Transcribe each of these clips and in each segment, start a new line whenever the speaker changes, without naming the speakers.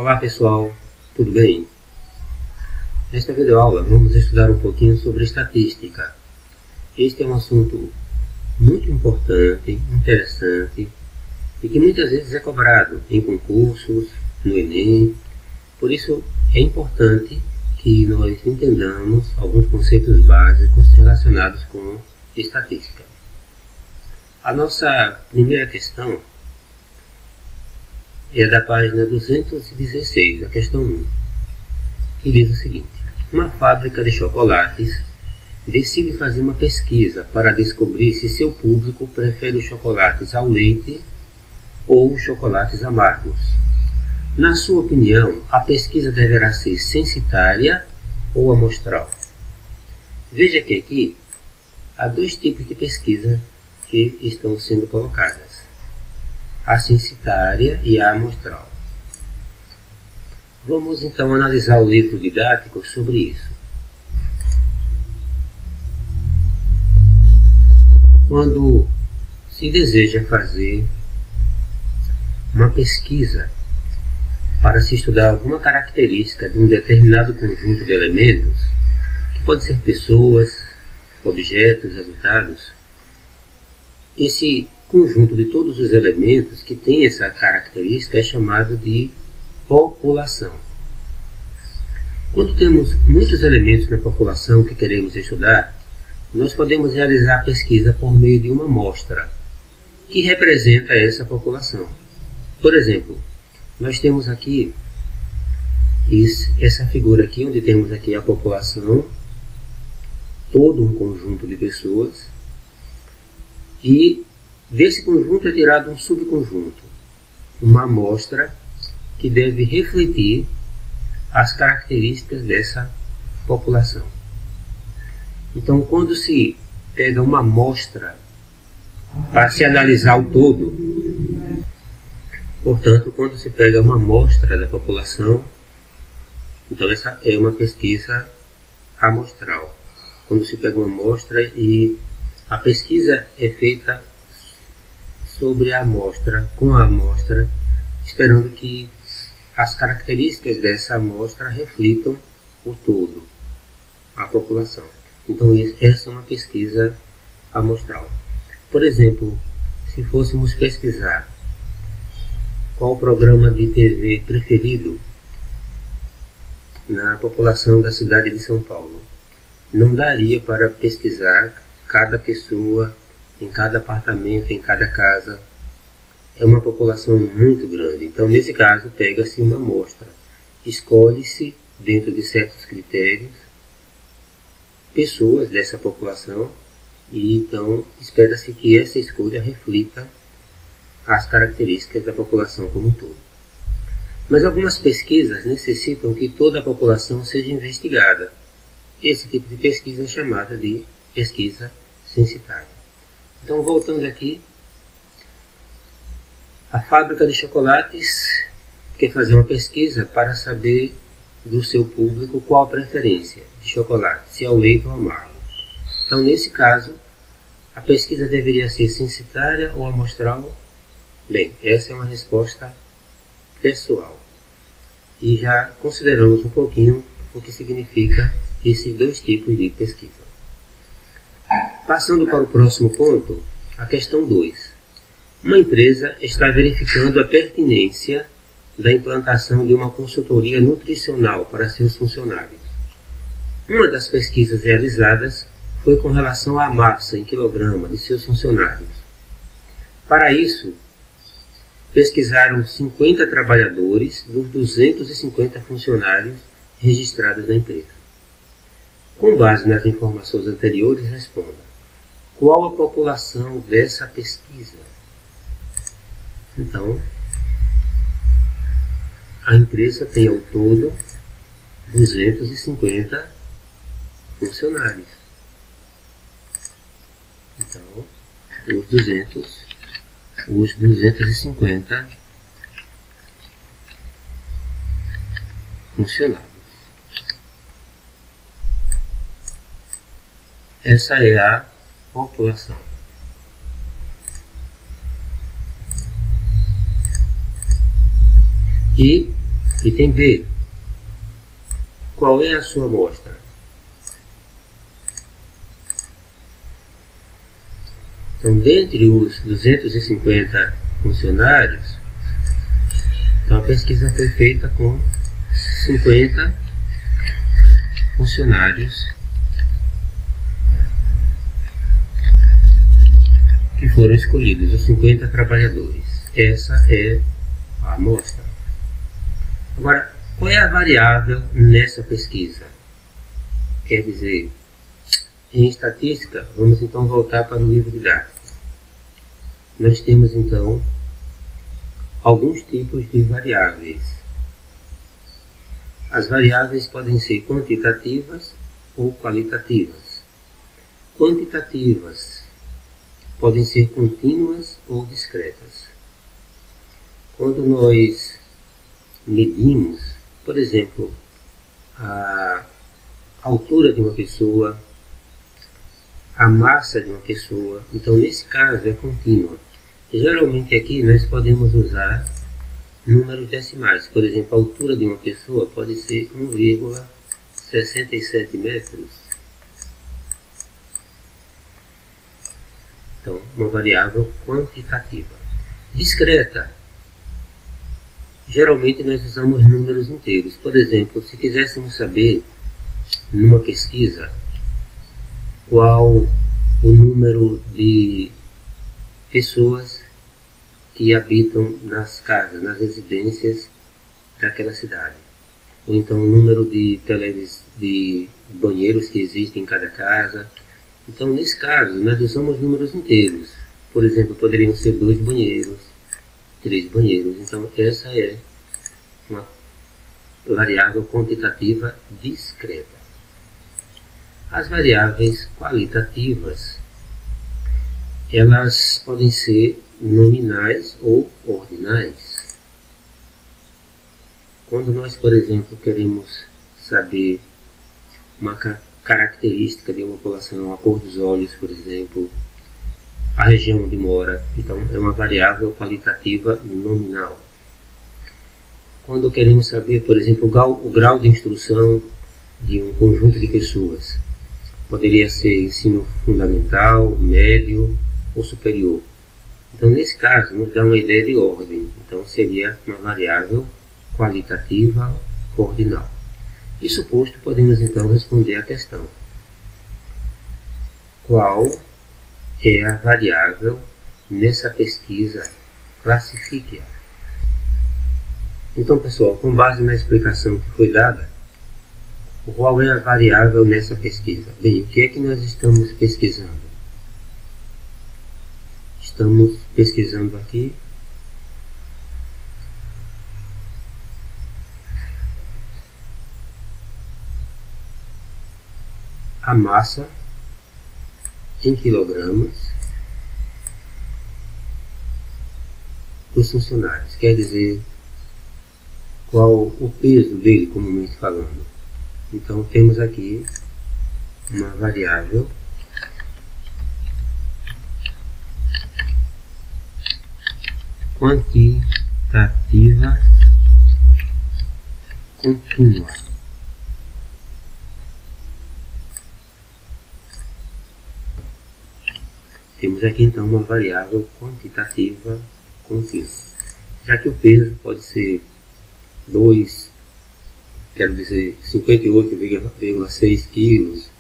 Olá pessoal, tudo bem? Nesta videoaula vamos estudar um pouquinho sobre estatística. Este é um assunto muito importante, interessante e que muitas vezes é cobrado em concursos, no Enem. Por isso é importante que nós entendamos alguns conceitos básicos relacionados com estatística. A nossa primeira questão é da página 216, a questão 1, que diz o seguinte: uma fábrica de chocolates decide fazer uma pesquisa para descobrir se seu público prefere os chocolates ao leite ou os chocolates amargos. Na sua opinião, a pesquisa deverá ser censitária ou amostral? Veja que aqui há dois tipos de pesquisa que estão sendo colocadas: a censitária e a amostral. Vamos então analisar o livro didático sobre isso. Quando se deseja fazer uma pesquisa para se estudar alguma característica de um determinado conjunto de elementos, que pode ser pessoas, objetos, resultados, esse conjunto de todos os elementos que tem essa característica é chamado de população. Quando temos muitos elementos na população que queremos estudar, nós podemos realizar a pesquisa por meio de uma amostra que representa essa população. Por exemplo, nós temos aqui essa figura aqui, onde temos aqui a população, todo um conjunto de pessoas, e desse conjunto é tirado um subconjunto, uma amostra que deve refletir as características dessa população. Então, quando se pega uma amostra para se analisar o todo, portanto, quando se pega uma amostra da população, então essa é uma pesquisa amostral. Quando se pega uma amostra e a pesquisa é feita sobre a amostra, com a amostra, esperando que as características dessa amostra reflitam o todo, a população. Então essa é uma pesquisa amostral. Por exemplo, se fôssemos pesquisar qual o programa de TV preferido na população da cidade de São Paulo, não daria para pesquisar cada pessoa, em cada apartamento, em cada casa. É uma população muito grande. Então, nesse caso, pega-se uma amostra. Escolhe-se, dentro de certos critérios, pessoas dessa população e então espera-se que essa escolha reflita as características da população como um todo. Mas algumas pesquisas necessitam que toda a população seja investigada. Esse tipo de pesquisa é chamada de pesquisa censitária. Então, voltando aqui, a fábrica de chocolates quer fazer uma pesquisa para saber do seu público qual a preferência de chocolate, se é ao leite ou amargo. Então, nesse caso, a pesquisa deveria ser censitária ou amostral? Bem, essa é uma resposta pessoal. E já consideramos um pouquinho o que significa esses dois tipos de pesquisa. Passando para o próximo ponto, a questão 2. Uma empresa está verificando a pertinência da implantação de uma consultoria nutricional para seus funcionários. Uma das pesquisas realizadas foi com relação à massa em quilograma de seus funcionários. Para isso, pesquisaram 50 trabalhadores dos 250 funcionários registrados na empresa. Com base nas informações anteriores, responda: qual a população dessa pesquisa? Então, a empresa tem ao todo 250 funcionários. Então, os 250 funcionários. Essa é a população. E Item B. Qual é a sua amostra? Então, dentre os 250 funcionários, então a pesquisa foi feita com 50 funcionários que foram escolhidos, os 50 trabalhadores. Essa é a amostra. Agora, qual é a variável nessa pesquisa? Quer dizer, em estatística, vamos então voltar para o livro didático. Nós temos então alguns tipos de variáveis. As variáveis podem ser quantitativas ou qualitativas. Quantitativas podem ser contínuas ou discretas. Quando nós medimos, por exemplo, a altura de uma pessoa, a massa de uma pessoa, então nesse caso é contínua. Geralmente aqui nós podemos usar números decimais. Por exemplo, a altura de uma pessoa pode ser 1,67 metros. Então, uma variável quantitativa. Discreta. Geralmente nós usamos números inteiros. Por exemplo, se quiséssemos saber, numa pesquisa, qual o número de pessoas que habitam nas casas, nas residências daquela cidade. Ou então o número de banheiros que existem em cada casa. Então, nesse caso, nós usamos números inteiros. Por exemplo, poderiam ser 2 banheiros, 3 banheiros. Então, essa é uma variável quantitativa discreta. As variáveis qualitativas, elas podem ser nominais ou ordinais. Quando nós, por exemplo, queremos saber uma característica de uma população, a cor dos olhos, por exemplo, a região onde mora, então é uma variável qualitativa nominal. Quando queremos saber, por exemplo, o grau de instrução de um conjunto de pessoas, poderia ser ensino fundamental, médio ou superior. Então, nesse caso, nos dá uma ideia de ordem. Então, seria uma variável qualitativa ordinal. Isso posto, podemos então responder à questão: qual é a variável nessa pesquisa? Classifique-a. Então, pessoal, com base na explicação que foi dada, qual é a variável nessa pesquisa? Bem, o que é que nós estamos pesquisando? Estamos pesquisando aqui a massa em quilogramas dos funcionários. Quer dizer, qual o peso dele, comumente falando. Então, temos aqui uma variável quantitativa contínua. Temos aqui então uma variável quantitativa contínua. Já que o peso pode ser 58,6 quilos,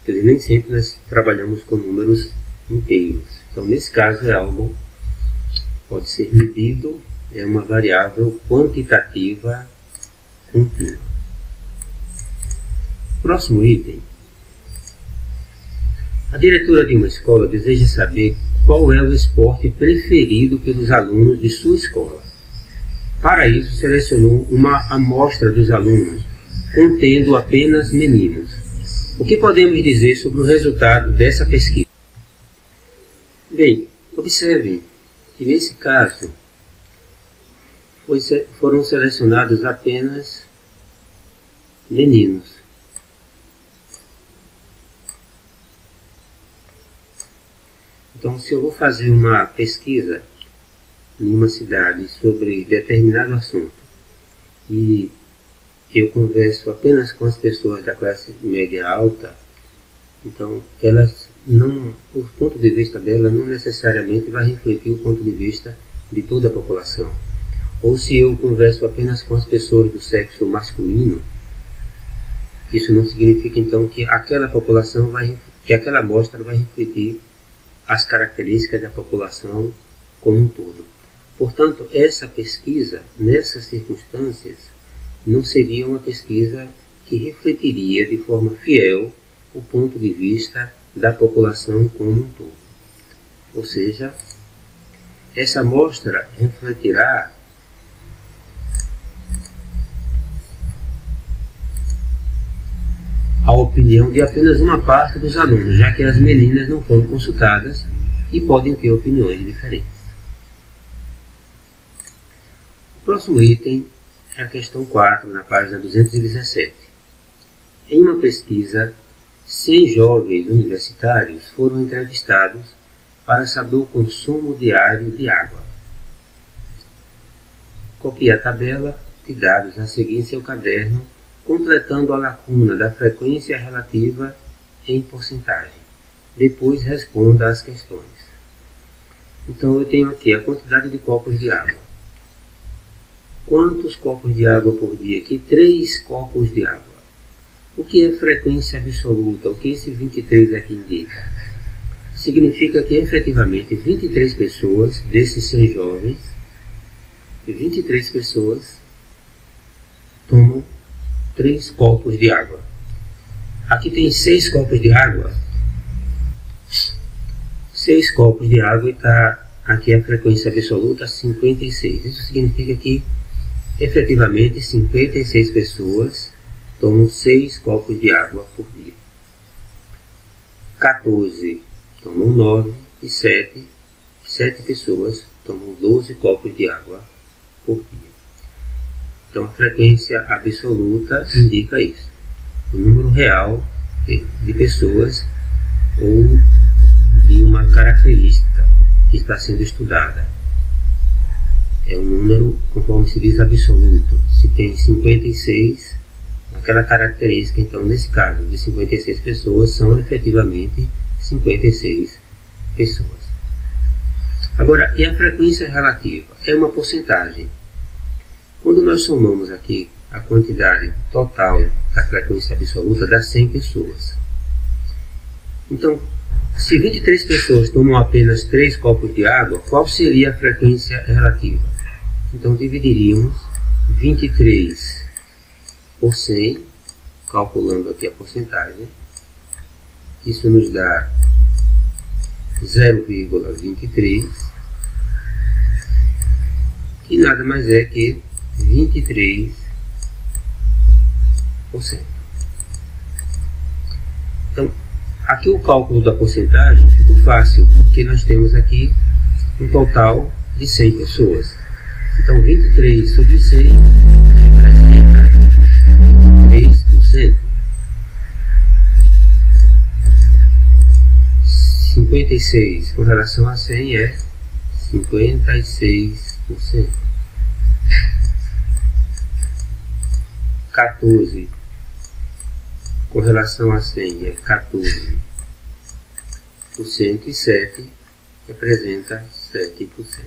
quer dizer, nem sempre nós trabalhamos com números inteiros. Então, nesse caso, é algo pode ser medido, é uma variável quantitativa contínua. Próximo item. A diretora de uma escola deseja saber qual é o esporte preferido pelos alunos de sua escola. Para isso, selecionou uma amostra dos alunos, contendo apenas meninos. O que podemos dizer sobre o resultado dessa pesquisa? Bem, observem que nesse caso foram selecionados apenas meninos. Então, se eu vou fazer uma pesquisa em uma cidade sobre determinado assunto e eu converso apenas com as pessoas da classe média alta, então elas não, o ponto de vista dela não necessariamente vai refletir o ponto de vista de toda a população. Ou se eu converso apenas com as pessoas do sexo masculino, isso não significa então que aquela população que aquela amostra vai refletir as características da população como um todo. Portanto, essa pesquisa, nessas circunstâncias, não seria uma pesquisa que refletiria de forma fiel o ponto de vista da população como um todo. Ou seja, essa amostra refletirá a opinião de apenas uma parte dos alunos, já que as meninas não foram consultadas e podem ter opiniões diferentes. O próximo item é a questão 4, na página 217. Em uma pesquisa, 100 jovens universitários foram entrevistados para saber o consumo diário de água. Copie a tabela de dados a seguir em seu caderno, completando a lacuna da frequência relativa em porcentagem. Depois responda às questões. Então eu tenho aqui a quantidade de copos de água. Quantos copos de água por dia? Aqui 3 copos de água. O que é frequência absoluta? O que esse 23 aqui indica? Significa que efetivamente 23 pessoas, desses 100 jovens, 23 pessoas tomam 3 copos de água. Aqui tem 6 copos de água. 6 copos de água e está aqui a frequência absoluta 56. Isso significa que efetivamente 56 pessoas tomam 6 copos de água por dia. 14 tomam 9 e 7 pessoas tomam 12 copos de água por dia. Então a frequência absoluta indica isso. O número real de pessoas ou de uma característica que está sendo estudada. É um número, conforme se diz, absoluto. Se tem 56, aquela característica, então nesse caso de 56 pessoas, são efetivamente 56 pessoas. Agora, e a frequência relativa? É uma porcentagem. Quando nós somamos aqui a quantidade total da frequência absoluta, dá 100 pessoas. Então, se 23 pessoas tomam apenas 3 copos de água, qual seria a frequência relativa? Então, dividiríamos 23 por 100, calculando aqui a porcentagem. Isso nos dá 0,23, que nada mais é que 23%. Então, aqui o cálculo da porcentagem ficou fácil, porque nós temos aqui um total de 100 pessoas. Então, 23 sobre 100 representa 3%. 56 com relação a 100 é 56%. 14 com relação a 100 é 14%. E 7 representa 7%.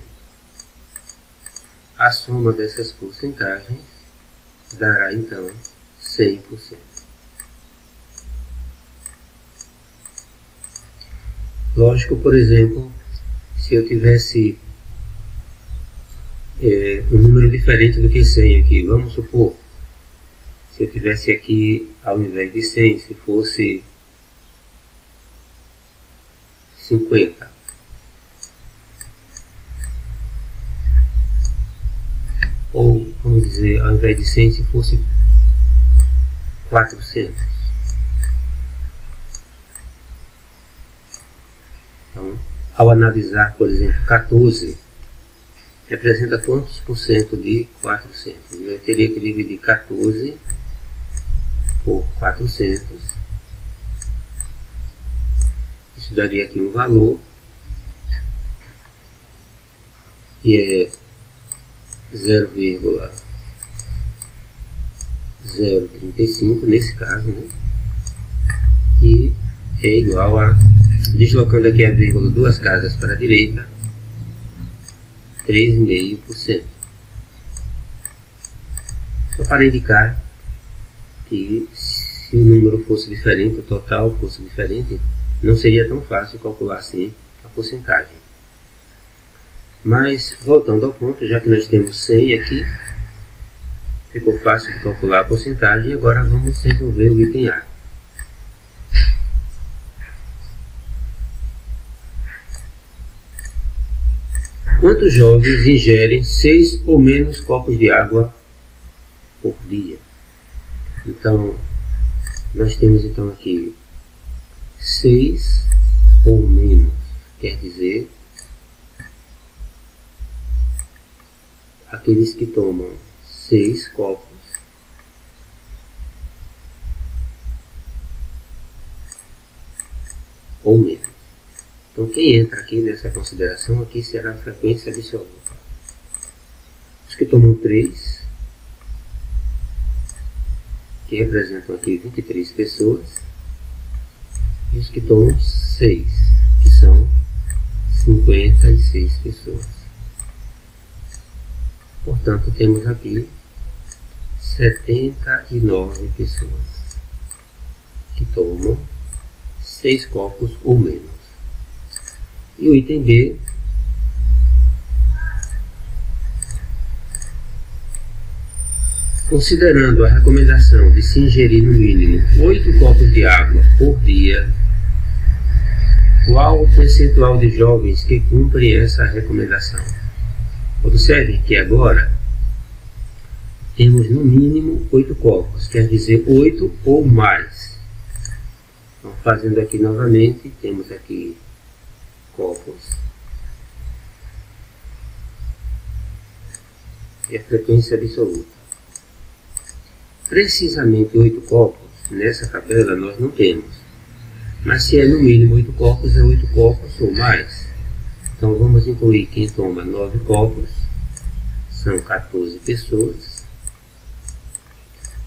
A soma dessas porcentagens dará então 100%. Lógico, por exemplo, se eu tivesse um número diferente do que 100 aqui, vamos supor, se eu tivesse aqui, ao invés de 100, se fosse 50. Ou, vamos dizer, ao invés de 100, se fosse 400. Então, ao analisar, por exemplo, 14, representa quantos por cento de 400? Eu teria que dividir 14 por 400. Isso daria aqui um valor, que é 0,0 0,35 nesse caso, né? E é igual a, deslocando aqui a vírgula duas casas para a direita, 3,5%. Só para indicar que se o número fosse diferente, o total fosse diferente, não seria tão fácil calcular assim a porcentagem. Mas, voltando ao ponto, já que nós temos 100 aqui, ficou fácil de calcular a porcentagem. Agora vamos resolver o item A. Quantos jovens ingerem 6 ou menos copos de água por dia? Então, nós temos então aqui 6 ou menos, quer dizer, aqueles que tomam 6 copos ou menos. Então quem entra aqui nessa consideração aqui será a frequência absoluta. Os que tomam 3, que representam aqui 23 pessoas, e os que tomam 6, que são 56 pessoas. Portanto, temos aqui 79 pessoas que tomam 6 copos ou menos. E o item B, considerando a recomendação de se ingerir no mínimo 8 copos de água por dia, qual o percentual de jovens que cumprem essa recomendação? Observe que agora temos no mínimo 8 copos, quer dizer 8 ou mais. Então, fazendo aqui novamente, temos aqui copos e a frequência absoluta. Precisamente 8 copos nessa tabela nós não temos, mas se é no mínimo 8 copos, é 8 copos ou mais. Então vamos incluir quem toma 9 copos, são 14 pessoas,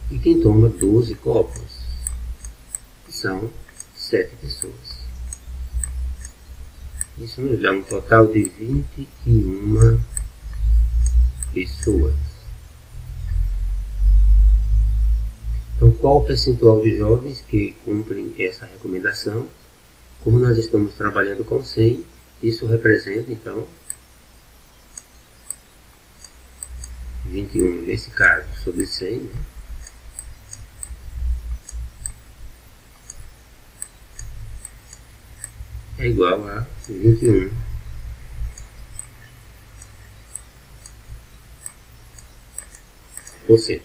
e quem toma 12 copos, são 7 pessoas. Isso nos dá um total de 21 pessoas. Então, qual o percentual de jovens que cumprem essa recomendação? Como nós estamos trabalhando com 100, isso representa, então, 21 nesse caso sobre 100, né? É igual a 21 por cento.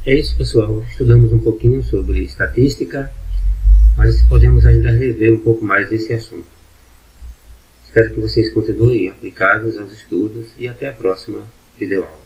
É isso, pessoal. Estudamos um pouquinho sobre estatística, mas podemos ainda rever um pouco mais desse assunto. Espero que vocês continuem aplicados aos estudos e até a próxima videoaula.